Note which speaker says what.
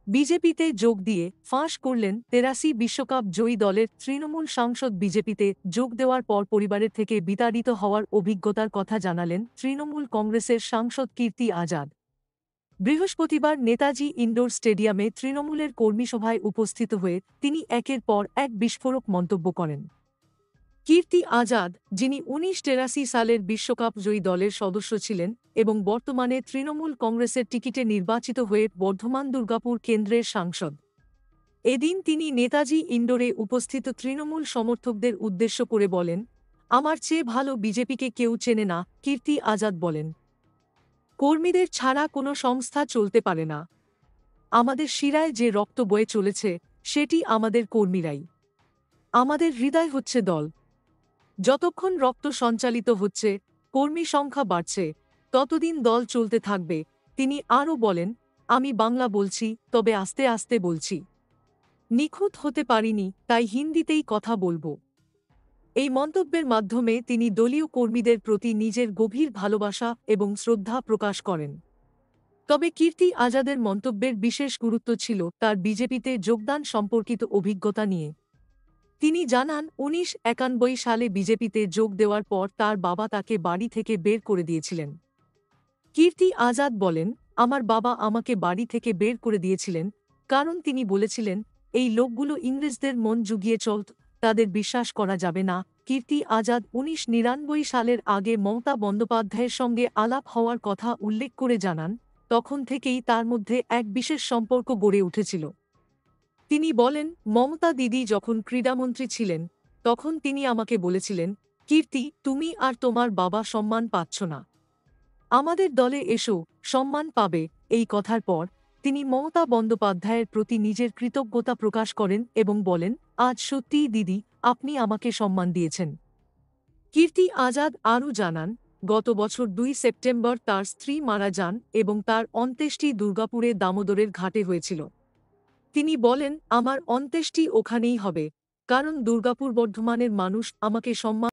Speaker 1: বিজেপিতে যোগ দিয়ে ফাঁস করলেন ৮৩ বিশ্বকাপ জয়ী দলের তৃণমূল সাংসদ। বিজেপিতে যোগ দেওয়ার পর পরিবারের থেকে বিতাড়িত হওয়ার অভিজ্ঞতার কথা জানালেন তৃণমূল কংগ্রেসের সাংসদ কীর্তি আজাদ। বৃহস্পতিবার নেতাজি ইনডোর স্টেডিয়ামে তৃণমূলের কর্মীসভায় উপস্থিত হয়ে তিনি একের পর এক বিস্ফোরক মন্তব্য করেন। কীর্তি আজাদ, যিনি ১৯৮৩ সালের বিশ্বকাপ জয়ী দলের সদস্য ছিলেন এবং বর্তমানে তৃণমূল কংগ্রেসের টিকিটে নির্বাচিত হয়ে বর্ধমান দুর্গাপুর কেন্দ্রের সাংসদ, এদিন তিনি নেতাজি ইনডোরে উপস্থিত তৃণমূল সমর্থকদের উদ্দেশ্য করে বলেন, আমার চেয়ে ভালো বিজেপিকে কেউ চেনে না। কীর্তি আজাদ বলেন, কর্মীদের ছাড়া কোনো সংস্থা চলতে পারে না। আমাদের শিরায় যে রক্ত বয়ে চলেছে সেটি আমাদের কর্মীরাই। আমাদের হৃদয় হচ্ছে দল। যতক্ষণ রক্ত সঞ্চালিত হচ্ছে, কর্মী সংখ্যা বাড়ছে, ততদিন দল চলতে থাকবে। তিনি আরও বলেন, আমি বাংলা বলছি, তবে আস্তে আস্তে বলছি। নিখুঁত হতে পারিনি, তাই হিন্দিতেই কথা বলবো। এই মন্তব্যের মাধ্যমে তিনি দলীয় কর্মীদের প্রতি নিজের গভীর ভালোবাসা এবং শ্রদ্ধা প্রকাশ করেন। তবে কীর্তি আজাদের মন্তব্যের বিশেষ গুরুত্ব ছিল তার বিজেপিতে যোগদান সম্পর্কিত অভিজ্ঞতা নিয়ে। তিনি জানান, ১৯৯১ সালে বিজেপিতে যোগ দেওয়ার পর তার বাবা তাকে বাড়ি থেকে বের করে দিয়েছিলেন। কীর্তি আজাদ বলেন, আমার বাবা আমাকে বাড়ি থেকে বের করে দিয়েছিলেন কারণ তিনি বলেছিলেন, এই লোকগুলো ইংরেজদের মন জুগিয়ে চলত, তাদের বিশ্বাস করা যাবে না। কীর্তি আজাদ ১৯৯৯ সালের আগে মমতা বন্দ্যোপাধ্যায়ের সঙ্গে আলাপ হওয়ার কথা উল্লেখ করে জানান, তখন থেকেই তার মধ্যে এক বিশেষ সম্পর্ক গড়ে উঠেছিল। তিনি বলেন, মমতা দিদি যখন ক্রীড়ামন্ত্রী ছিলেন, তখন তিনি আমাকে বলেছিলেন, কীর্তি, তুমি আর তোমার বাবা সম্মান পাচ্ছ না। আমাদের দলে এসো, সম্মান পাবে। এই কথার পর তিনি মমতা বন্দ্যোপাধ্যায়ের প্রতি নিজের কৃতজ্ঞতা প্রকাশ করেন এবং বলেন, আজ সত্যিই দিদি, আপনি আমাকে সম্মান দিয়েছেন। কীর্তি আজাদ আরও জানান, গত বছর ২ সেপ্টেম্বর তার স্ত্রী মারা যান এবং তার অন্ত্যেষ্টি দুর্গাপুরে দামোদরের ঘাটে হয়েছিল। তিনি বলেন, আমার অন্ত্যেষ্টি ওখানেই হবে, কারণ দুর্গাপুর বর্ধমানের মানুষ আমাকে সম্মান